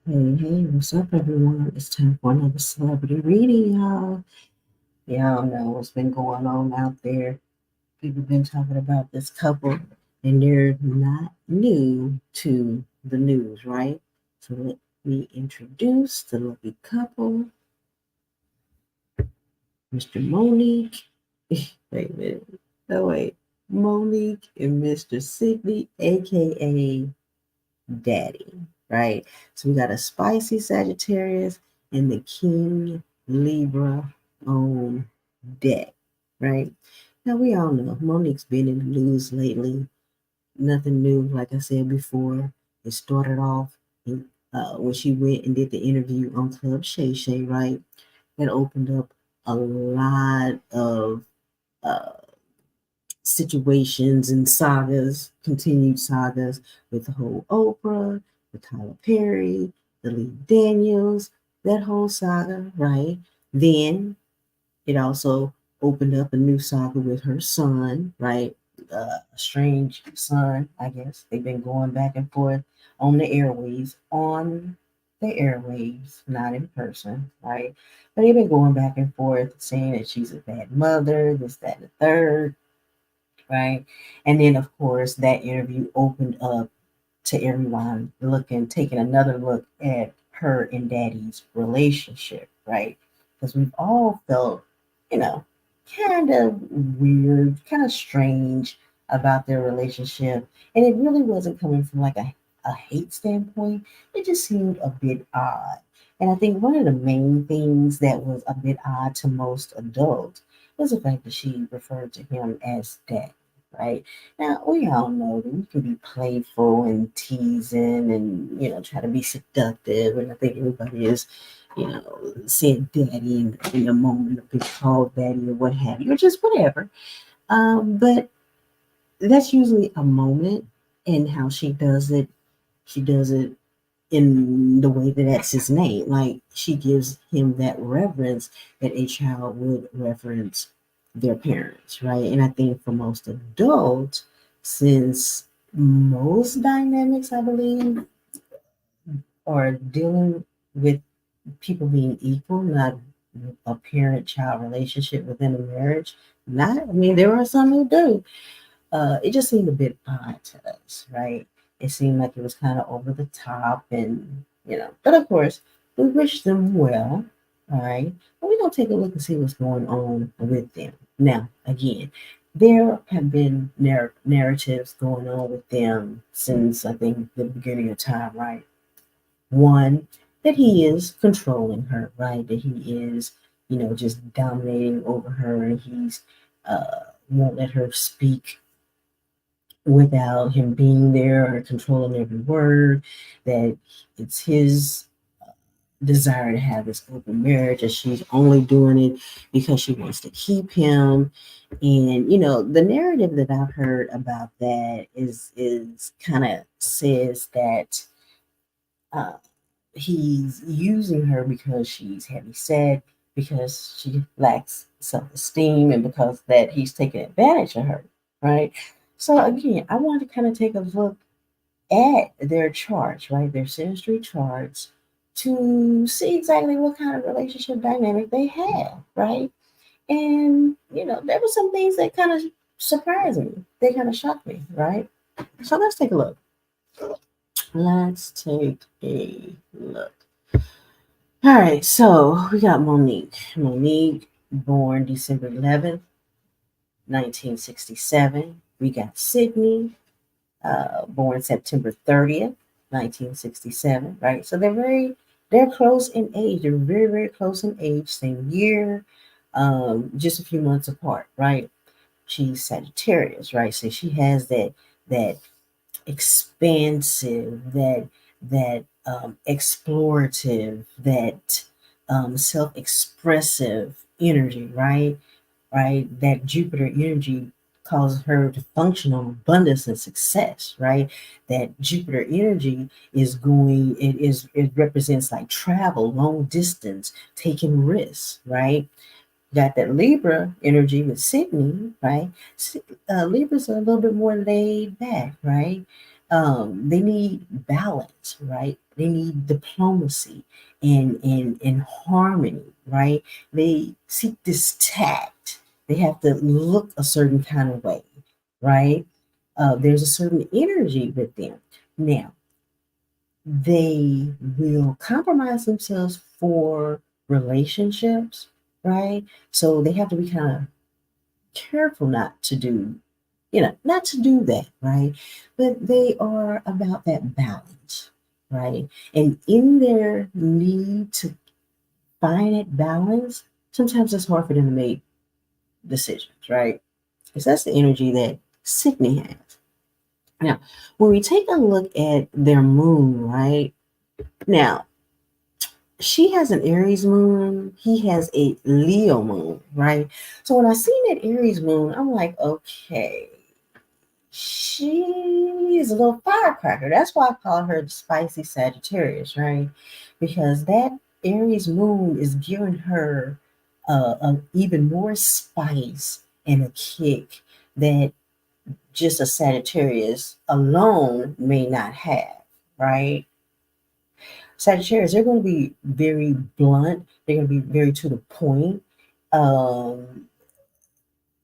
Hey, what's up, everyone? It's time for another celebrity reading, y'all. Y'all know what's been going on out there. People been talking about this couple, and they're not new to the news, right? So let me introduce the lucky couple, Mr. Monique. Wait a minute. Oh, wait. Monique and Mr. Sidney, aka Daddy, right? So we got a spicy Sagittarius and the King Libra on deck, right? Now we all know Monique's been in the news lately. Nothing new, like I said before. It started off when she went and did the interview on Club Shay Shay, right? That opened up a lot of uh, situations and sagas, continued sagas with the whole Oprah, with Tyler Perry, the Lee Daniels, that whole saga, right? Then it also opened up a new saga with her son, right? A strange son, I guess. They've been going back and forth on the airwaves, not in person, right? But they've been going back and forth saying that she's a bad mother, this, that, and the third, right? And then, of course, that interview opened up to everyone taking another look at her and Daddy's relationship, right? Because we've all felt, you know, kind of weird, kind of strange about their relationship. And it really wasn't coming from like a hate standpoint, it just seemed a bit odd. And I think one of the main things that was a bit odd to most adults was the fact that she referred to him as Dad, right? Now, we all know that we can be playful and teasing and, try to be seductive. And I think everybody is, saying daddy in the moment of being called daddy or what have you, or just whatever. But that's usually a moment, and how she does it in the way that that's his name. Like, she gives him that reverence that a child would reverence their parents, right? And I think for most adults, since most dynamics, I believe, are dealing with people being equal, not a parent-child relationship within a marriage. Not, I mean, there are some who do, it just seemed a bit odd to us, right? It seemed like it was kind of over the top, and but of course, we wish them well, all right? But we're gonna take a look and see what's going on with them. Now, again, there have been narratives going on with them since, I think, the beginning of time, right? One, that he is controlling her, right? That he is, just dominating over her, and he's won't let her speak without him being there or controlling every word, that it's his desire to have this open marriage, and she's only doing it because she wants to keep him. And the narrative that I've heard about that is kind of says that uh, he's using her because she's heavy set, because she lacks self-esteem, and because that he's taking advantage of her, right? So again, I want to kind of take a look at their charts, right? Their synastry charts, to see exactly what kind of relationship dynamic they have, right? And there were some things that kind of surprised me. They kind of shocked me, right? So let's take a look. Let's take a look. All right, so we got Monique. Monique, born December 11th, 1967. We got Sydney, born September 30th, 1967, right? So they're close in age. They're very, very close in age, same year, just a few months apart, right? She's Sagittarius, right? So she has that expansive, that explorative, that self-expressive energy, right? Right? That Jupiter energy causes her to function on abundance and success, right? That Jupiter energy it represents like travel, long distance, taking risks, right? Got that Libra energy with Sydney, right? Libra's a little bit more laid back, right? They need balance, right? They need diplomacy and harmony, right? They seek this tact. They have to look a certain kind of way, right? There's a certain energy with them. Now, they will compromise themselves for relationships, right? So they have to be kind of careful not to do, not to do that, right? But they are about that balance, right? And in their need to find that balance, sometimes it's hard for them to make decisions, right? Because that's the energy that Sydney has. Now, when we take a look at their moon, right? Now, she has an Aries moon, he has a Leo moon, right? So when I seen that Aries moon, I'm like, okay, she is a little firecracker. That's why I call her the spicy Sagittarius, right? Because that Aries moon is giving her even more spice and a kick that just a Sagittarius alone may not have, right? Sagittarius, they're going to be very blunt. They're going to be very to the point. Um,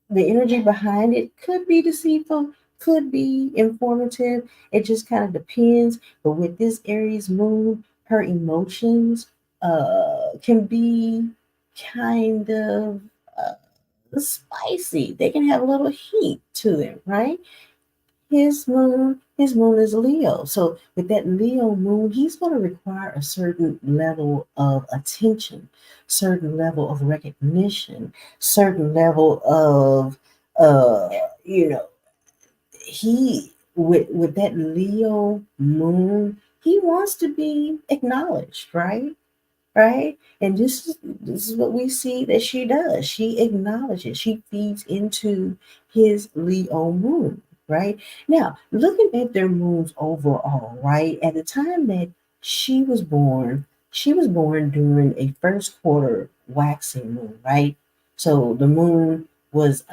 the energy behind it could be deceitful, could be informative. It just kind of depends. But with this Aries moon, her emotions can be kind of spicy. They can have a little heat to them, right? His moon is Leo. So with that Leo moon, he's going to require a certain level of attention, certain level of recognition, certain level of uh you know he with that Leo moon, he wants to be acknowledged, right? Right? And this is what we see that she does. She acknowledges, she feeds into his Leo moon, right? Now, looking at their moons overall, right? At the time that she was born during a first quarter waxing moon, right? So the moon was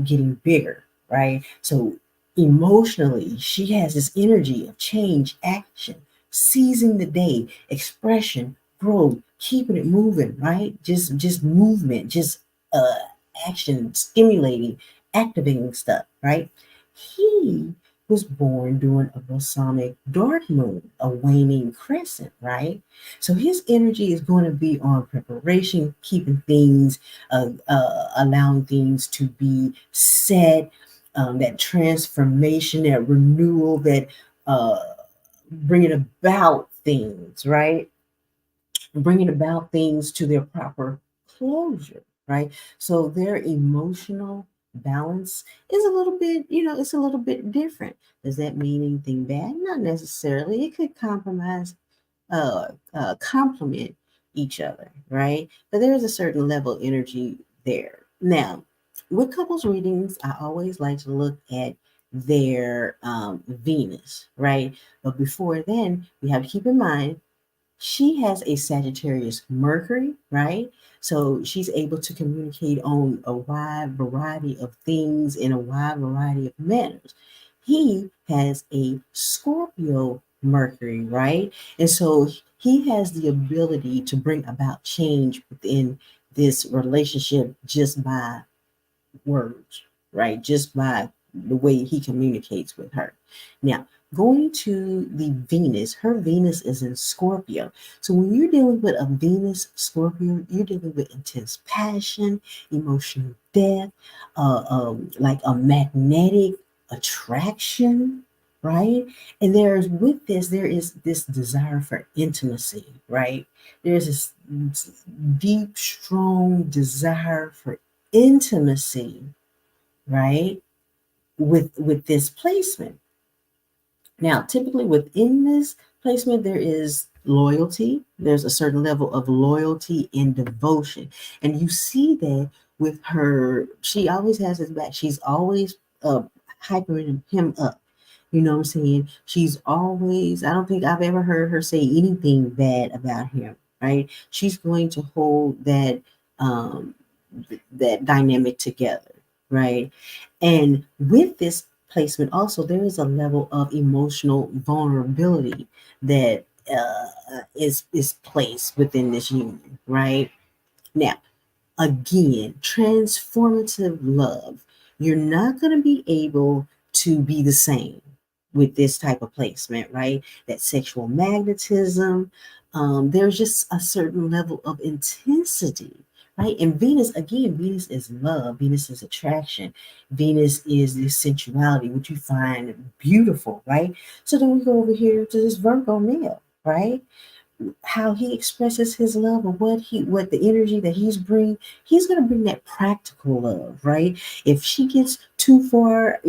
getting bigger, right? So emotionally, she has this energy of change, action, seizing the day, expression, growth, keeping it moving, right? Just movement, just uh action, stimulating, activating stuff, right? He was born during a balsamic dark moon, a waning crescent, right? So his energy is going to be on preparation, keeping things, allowing things to be set, that transformation, that renewal, that uh, bringing about things, right? Bringing about things to their proper closure, right? So their emotional balance is a little bit, it's a little bit different. Does that mean anything bad? Not necessarily. It could complement each other, right? But there's a certain level of energy there. Now, with couples readings, I always like to look at their Venus, right? But before then, we have to keep in mind she has a Sagittarius Mercury, right? So she's able to communicate on a wide variety of things in a wide variety of manners. He has a Scorpio Mercury, right? And so he has the ability to bring about change within this relationship just by words, right? Just by the way he communicates with her. Now, going to the Venus, her Venus is in Scorpio. So when you're dealing with a Venus Scorpio, you're dealing with intense passion, emotional depth, like a magnetic attraction, right? And there is this desire for intimacy, right? There's this deep, strong desire for intimacy, right? With this placement. Now, typically within this placement, there is loyalty. There's a certain level of loyalty and devotion. And you see that with her, she always has his back. She's always hyping him up. You know what I'm saying? She's always, I don't think I've ever heard her say anything bad about him, right? She's going to hold that dynamic together, right? And with this placement, also there is a level of emotional vulnerability that is placed within this union, right? Now, again, transformative love. You're not going to be able to be the same with this type of placement, right? That sexual magnetism, there's just a certain level of intensity, right? And Venus, again, Venus is love, Venus is attraction, Venus is the sensuality, which you find beautiful, right? So then we go over here to this Virgo male, right? How he expresses his love, or what the energy that he's going to bring that practical love, right? If she gets too far,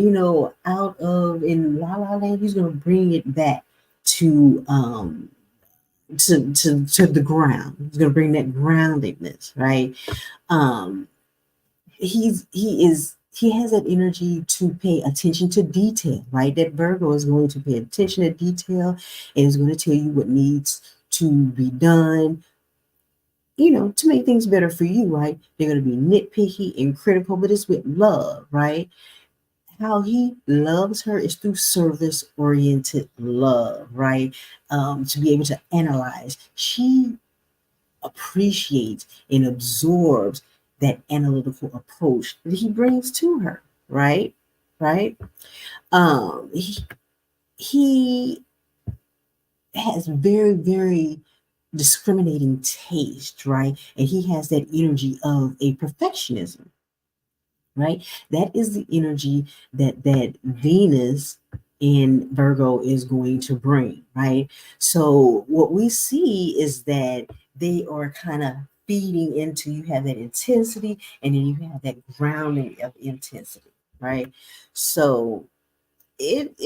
out of in la la land, he's going to bring it back to to the ground. He's going to bring that groundedness, right? um he has that energy to pay attention to detail, right? That Virgo is going to pay attention to detail and is going to tell you what needs to be done, to make things better for you, right? They're going to be nitpicky and critical, but it's with love, right? How he loves her is through service oriented love, right? To be able to analyze. She appreciates and absorbs that analytical approach that he brings to her, right? Right? Um, he, he has very, very discriminating taste, right? And he has that energy of a perfectionism, right? That is the energy that Venus in Virgo is going to bring, right? So what we see is that they are kind of feeding into, you have that intensity and then you have that grounding of intensity, right? So it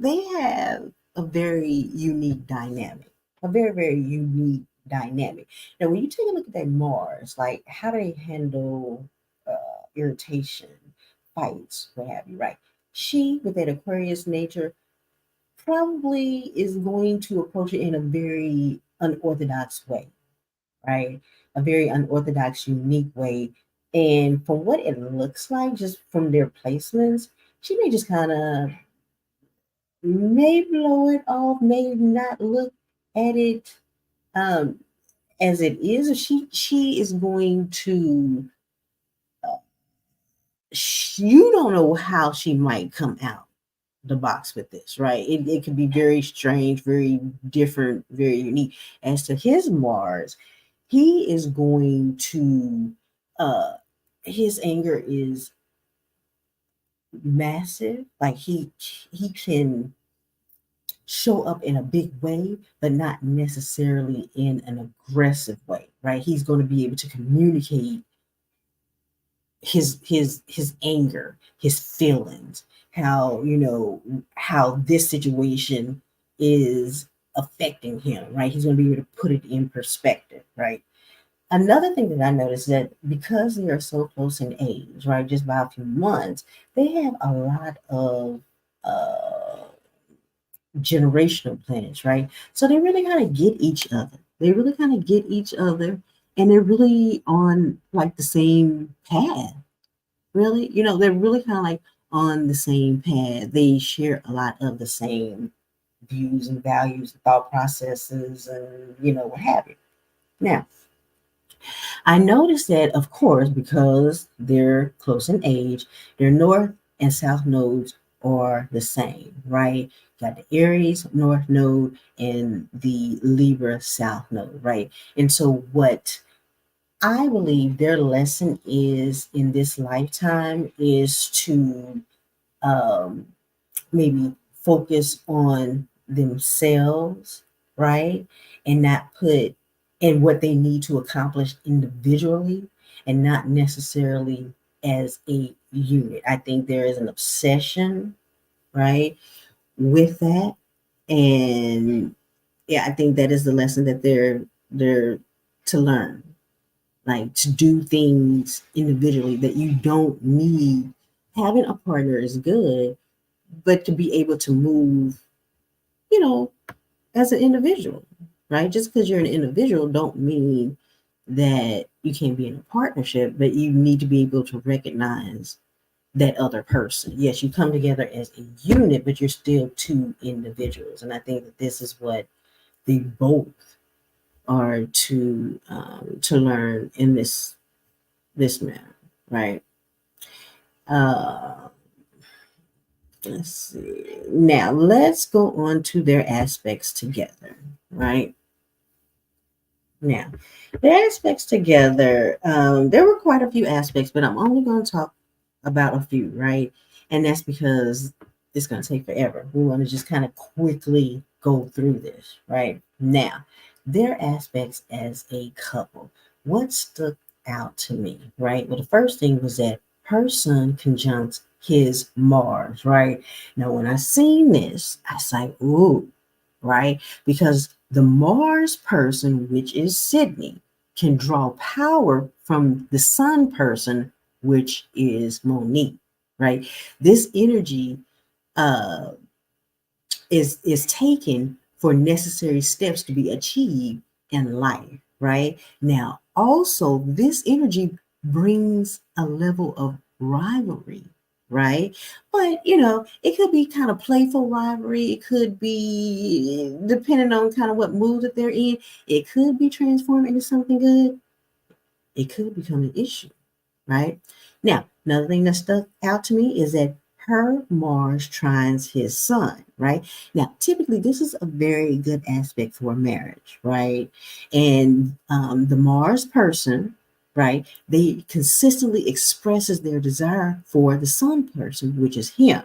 they have a very unique dynamic, a very, very unique dynamic. Now, when you take a look at that Mars, like how do they handle irritation, fights, what have you, right? She, with that Aquarius nature, probably is going to approach it in a very unorthodox way, right? A very unorthodox, unique way. And from what it looks like, just from their placements, she may just kind of may blow it off, may not look at it um, as it is. Or she is going to. You don't know how she might come out the box with this, right? It could be very strange, very different, very unique. As to his Mars, he is going to. His anger is massive. Like he can show up in a big way, but not necessarily in an aggressive way, right? He's going to be able to communicate his anger, his feelings, how how this situation is affecting him, right? He's going to be able to put it in perspective, right? Another thing that I noticed that because they are so close in age, right, just by a few months, they have a lot of generational planets, right? So they really kind of get each other. They really kind of get each other, and they're really on like the same path. Really, they're really kind of like on the same path. They share a lot of the same views and values, thought processes, and what have you. Now, I noticed that, of course, because they're close in age, their north and south nodes are the same, right? Got the Aries north node and the Libra south node, right? And so, what I believe their lesson is in this lifetime is to um, maybe focus on themselves, right? And not put in what they need to accomplish individually and not necessarily as a unit. I think there is an obsession, right, with that. And yeah, I think that is the lesson that they're to learn. Like to do things individually that you don't need. Having a partner is good, but to be able to move, you know, as an individual, right? Just because you're an individual don't mean that you can't be in a partnership, but you need to be able to recognize that other person. Yes, you come together as a unit, but you're still two individuals. And I think that this is what they both are to learn in this matter, right? Uh, let's see. Now let's go on to their aspects together, right? Now, the aspects together, there were quite a few aspects, but I'm only going to talk about a few, right? And that's because it's going to take forever. We want to just kind of quickly go through this, right? Now, their aspects as a couple. What stuck out to me, right? Well, the first thing was that her sun conjuncts his Mars, right? Now, when I seen this, I was like, ooh, right? Because the Mars person, which is Sydney, can draw power from the Sun person, which is Monique, right? This energy uh, is taken for necessary steps to be achieved in life, right? Now, also, this energy brings a level of rivalry, right? But it could be kind of playful rivalry. It could be depending on kind of what mood that they're in. It could be transformed into something good. It could become an issue, right? Now, another thing that stuck out to me is that her Mars trines his sun, right? Now, typically, this is a very good aspect for marriage, right? And the Mars person, right, they consistently expresses their desire for the sun person, which is him,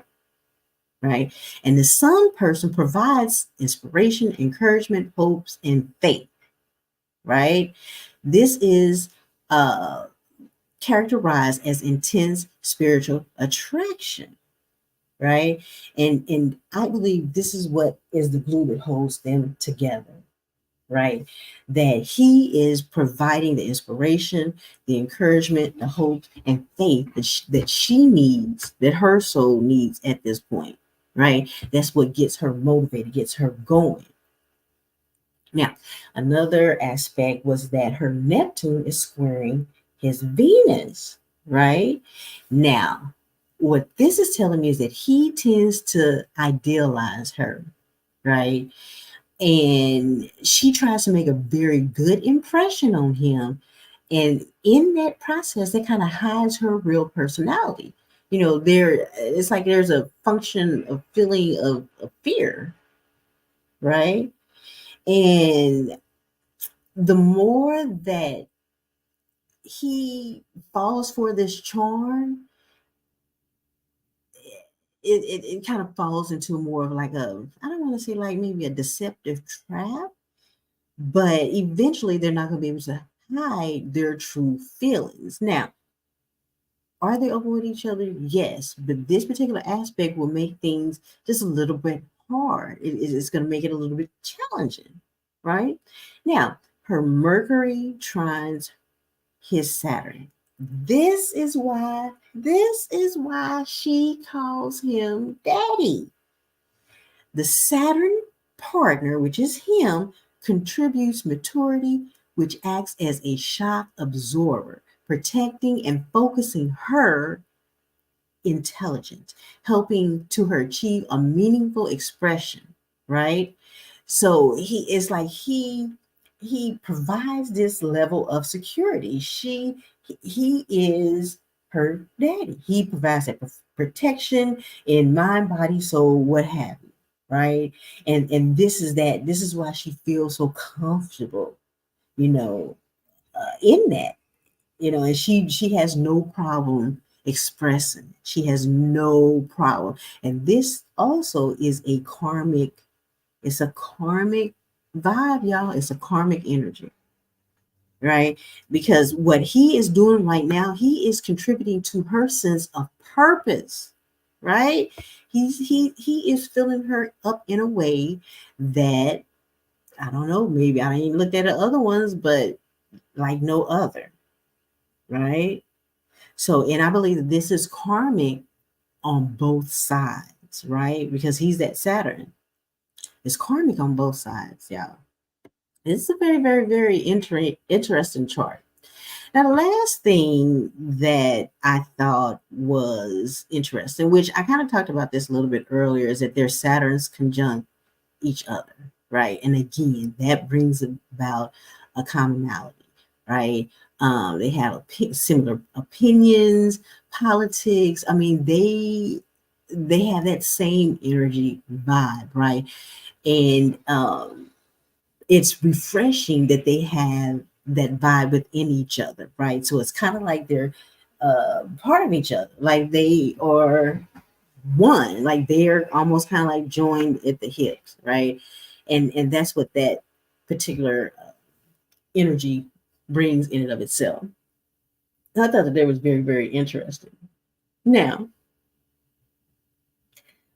right? And the sun person provides inspiration, encouragement, hopes, and faith, right? This is uh characterized as intense spiritual attraction, right? And I believe this is what is the glue that holds them together, right? That he is providing the inspiration, the encouragement, the hope, and faith that she needs, that her soul needs at this point, right? That's what gets her motivated, gets her going. Now, another aspect was that her Neptune is squaring his Venus, right? Now, what this is telling me is that he tends to idealize her, right? And she tries to make a very good impression on him. And in that process, that kind of hides her real personality. It's like there's a function of feeling of fear, right? And the more that he falls for this charm, it kind of falls into more of like I don't want to say like maybe a deceptive trap, but eventually they're not going to be able to hide their true feelings. Now, are they open with each other? Yes, but this particular aspect will make things just a little bit hard. It's going to make it a little bit challenging, right? Now, her Mercury trines his Saturn. This is why she calls him daddy. The Saturn partner, which is him, contributes maturity, which acts as a shock absorber, protecting and focusing her intelligence, helping to her achieve a meaningful expression, right? So he is like he provides this level of security. He is her daddy. He provides that protection in mind, body, soul, what have you, right? And this is why she feels so comfortable, you know, in that, and she has no problem expressing. She has no problem. And this also is a karmic, it's a karmic vibe, y'all. It's a karmic energy, right? Because what he is doing right now, he is contributing to her sense of purpose, right? He is filling her up in a way that, I don't know, maybe I ain't looked at the other ones, but like no other, right? So, and I believe that this is karmic on both sides, right? Because he's that Saturn. It's karmic on both sides, y'all. It's a very, very, very interesting chart. Now, the last thing that I thought was interesting, which I kind of talked about this a little bit earlier, is that their Saturns conjunct each other, right? And again, that brings about a commonality, right? They have similar opinions, politics. I mean, they have that same energy vibe, right? And it's refreshing that they have that vibe within each other, right? So it's kind of like they're part of each other, like they are one, like they're almost kind of like joined at the hips, right? And that's what that particular energy brings in and of itself. I thought that was very, very interesting. Now,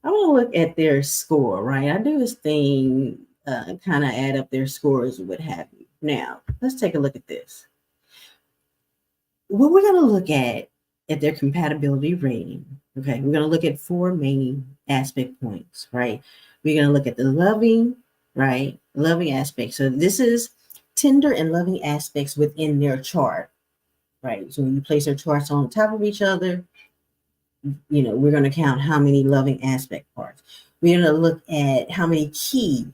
I want to look at their score, right? I do this thing, kind of add up their scores or what have you. Now, let's take a look at this. What we're going to look at their compatibility rating. Okay, we're going to look at four main aspect points, right? We're going to look at the loving, right? Loving aspect. So this is tender and loving aspects within their chart, right? So when you place their charts on top of each other, we're going to count how many loving aspect parts. We're going to look at how many key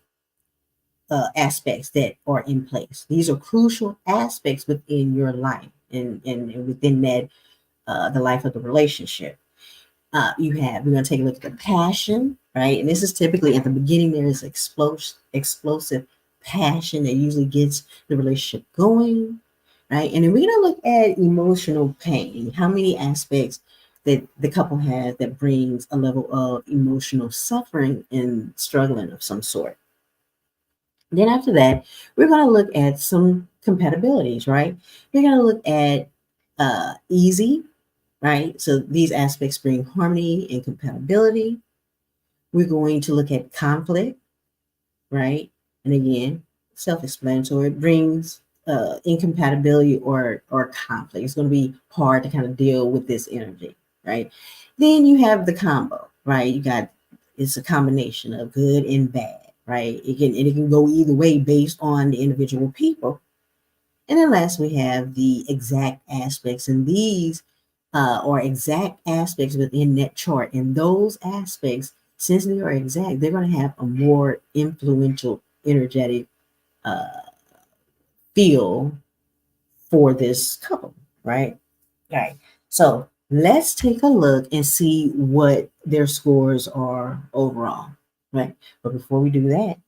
aspects that are in place. These are crucial aspects within your life and within that the life of the relationship. We're going to take a look at the passion, right? And this is typically at the beginning, there is explosive passion that usually gets the relationship going, right? And then we're going to look at emotional pain, how many aspects that the couple has that brings a level of emotional suffering and struggling of some sort. Then after that, we're going to look at some compatibilities, right? We're going to look at easy, right? So these aspects bring harmony and compatibility. We're going to look at conflict, right? And again, self-explanatory. It brings incompatibility or conflict. It's going to be hard to kind of deal with this energy, right? Then you have the combo, right? It's a combination of good and bad, right? It can go either way based on the individual people. And then last, we have the exact aspects, and these are exact aspects within that chart. And those aspects, since they are exact, they're going to have a more influential, energetic feel for this couple, right? Right. So let's take a look and see what their scores are overall, right? But before we do that,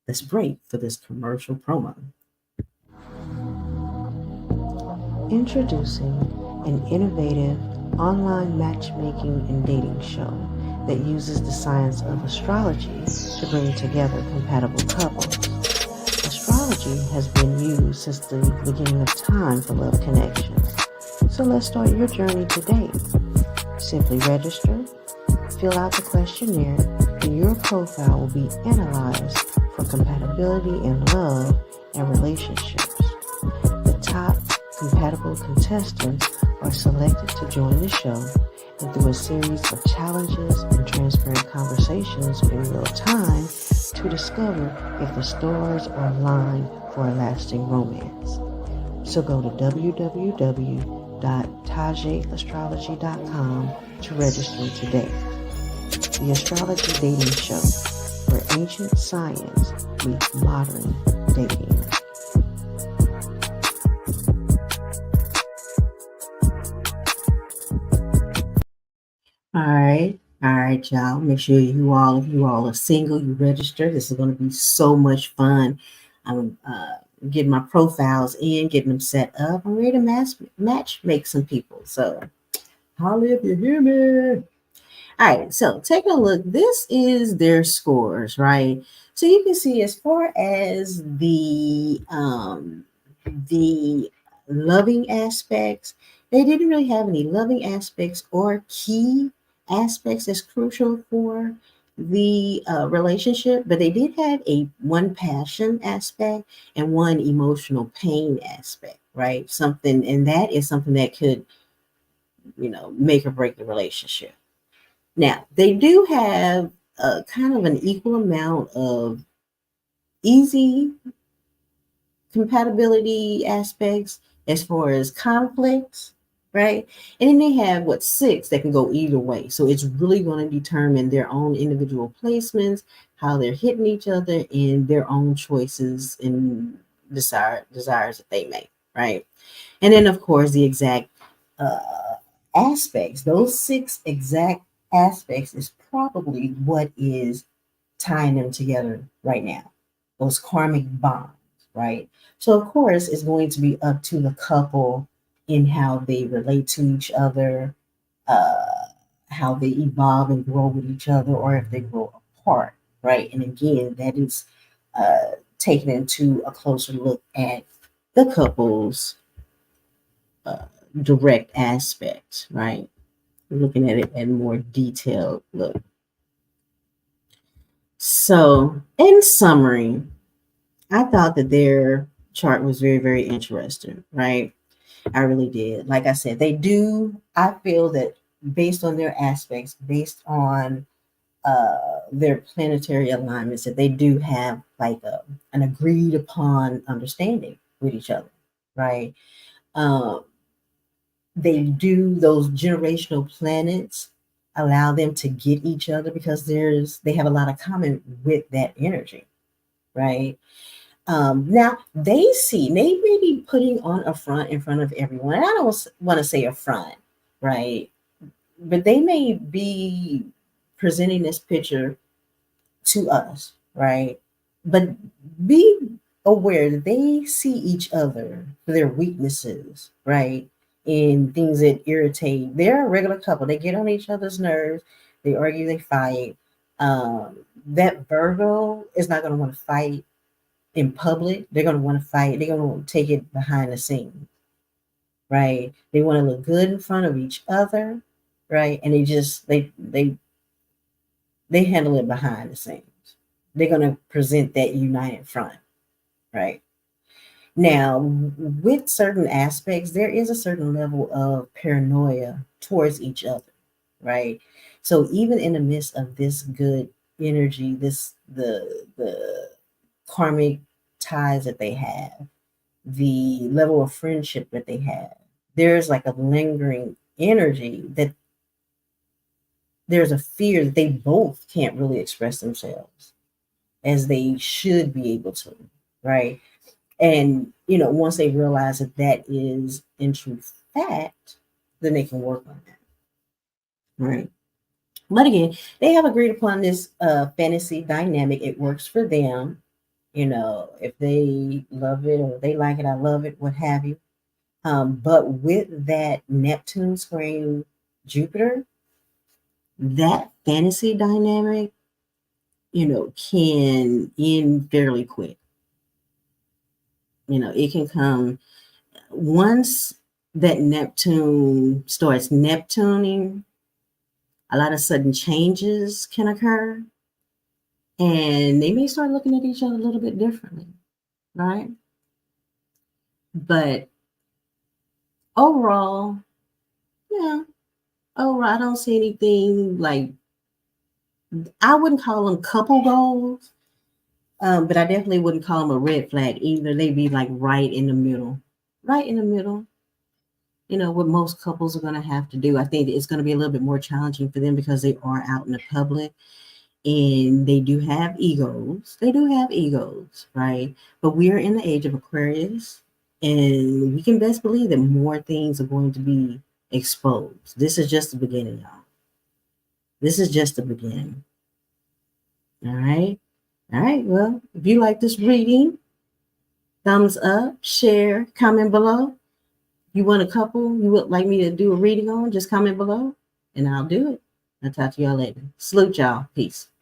let's break for this commercial promo. Introducing an innovative online matchmaking and dating show that uses the science of astrology to bring together compatible couples. Astrology has been used since the beginning of time for love connections. So let's start your journey today. Simply register, fill out the questionnaire, and your profile will be analyzed for compatibility in love and relationships. The top compatible contestants are selected to join the show, and through a series of challenges and transparent conversations in real time to discover if the stars are aligned for a lasting romance. So go to www.tajeastrology.com to register today. The Astrology Dating Show, where ancient science meets modern dating. All right, y'all. Make sure if you all are single, you register. This is going to be so much fun. I'm getting my profiles in, getting them set up. I'm ready to match make some people. So, holler if you hear me. All right, so take a look. This is their scores, right? So you can see as far as the loving aspects, they didn't really have any loving aspects or key aspects that's crucial for the relationship, but they did have a one passion aspect and one emotional pain aspect, right? Something, and that is something that could, make or break the relationship. Now, they do have a kind of an equal amount of easy compatibility aspects as far as conflicts, right? And then they have what, six that can go either way. So it's really going to determine their own individual placements, how they're hitting each other, and their own choices and desires that they make, right? And then, of course, the exact aspects, those six exact aspects is probably what is tying them together right now, those karmic bonds, right? So, of course, it's going to be up to the couple in how they relate to each other, uh, how they evolve and grow with each other, or if they grow apart, right? And again, that is taken into a closer look at the couple's uh, direct aspect, right? Looking at it in more detailed look. So, in summary, I thought that their chart was very, very interesting, right? I really did. Like I said, I feel that based on their aspects, based on their planetary alignments, that they do have like an agreed upon understanding with each other, right? Um, they do, those generational planets allow them to get each other because they have a lot of common with that energy, right? Now they may be putting on a front in front of everyone. And I don't want to say a front, right? But they may be presenting this picture to us, right? But be aware that they see each other for their weaknesses, right? And things that irritate. They're a regular couple. They get on each other's nerves. They argue, they fight. That Virgo is not going to want to fight in public. They're going to want to fight. They're going to take it behind the scenes, right? They want to look good in front of each other, right? And they handle it behind the scenes. They're going to present that united front, right? Now, with certain aspects, there is a certain level of paranoia towards each other, right? So even in the midst of this good energy, the karmic ties that they have, the level of friendship that they have, there's like a lingering energy that there's a fear that they both can't really express themselves as they should be able to, right? And once they realize that that is in truth fact, then they can work on that, right? But again, they have agreed upon this fantasy dynamic. It works for them. If they love it or they like it, I love it, what have you. But with that Neptune squaring Jupiter, that fantasy dynamic, can end fairly quick. It can come once that Neptune starts Neptuning, a lot of sudden changes can occur and they may start looking at each other a little bit differently, right? But overall, yeah, overall, I don't see anything like, I wouldn't call them couple goals, but I definitely wouldn't call them a red flag either. They'd be like right in the middle, right in the middle. What most couples are going to have to do. I think it's going to be a little bit more challenging for them because they are out in the public and they do have egos. They do have egos, right? But we are in the age of Aquarius and we can best believe that more things are going to be exposed. This is just the beginning, y'all. This is just the beginning. All right. All right. Well, if you like this reading, thumbs up, share, comment below. You want a couple you would like me to do a reading on, just comment below and I'll do it. I'll talk to y'all later. Salute y'all. Peace.